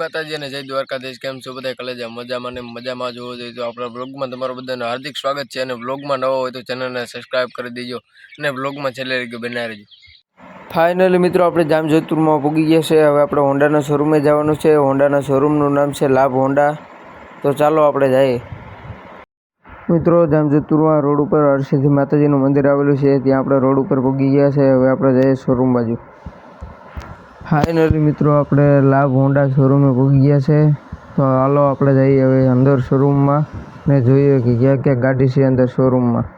માતાજી અને જય દ્વારકાધીશ। કેમ છો બધા? કલેજા મજામાં ને મજામાં જોવો જોઈએ તો આપણા બ્લોગમાં તમારું બધાનું હાર્દિક સ્વાગત છે। અને બ્લોગમાં નવો હોય તો ચેનલને સબસ્ક્રાઈબ કરી દેજો અને બ્લોગમાં છેલ્લે લગી બનાવી રહેજો। ફાઇનલી મિત્રો આપણે જામજોધપુરમાં પૂગી ગયા છે। હવે આપણે હોન્ડાના શોરૂમે જવાનું છે। હોન્ડાના શોરૂમનું નામ છે લાભ હોન્ડા। તો ચાલો આપણે જઈએ। મિત્રો જામજોધપુરમાં રોડ ઉપર હરસિદ્ધિ માતાજીનું મંદિર આવેલું છે, ત્યાં આપણે રોડ ઉપર પૂગી ગયા છે। હવે આપણે જઈએ શોરૂમ બાજુ। ફાઇનલી મિત્રો આપણે લાભ હોન્ડા શોરૂમે પૂગી ગયા છે। તો હાલો આપણે જઈએ હવે અંદર શોરૂમમાં ને જોઈએ કે ક્યાં ક્યાં ગાડી છે અંદર શોરૂમમાં।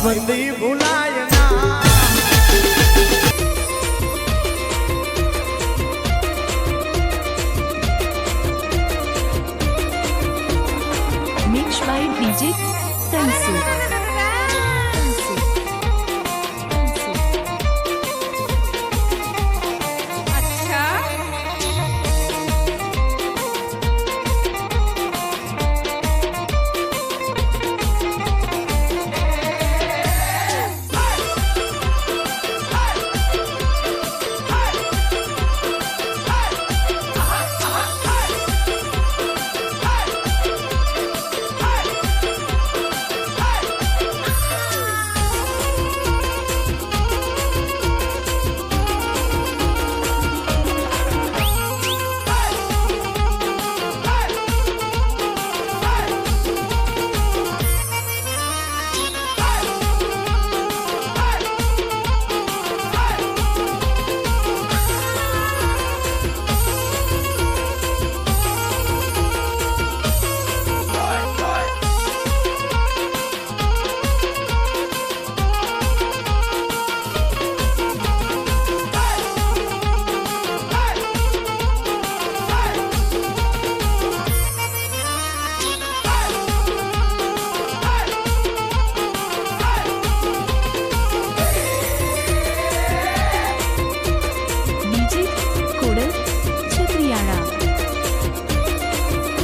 બંદી ભૂલાય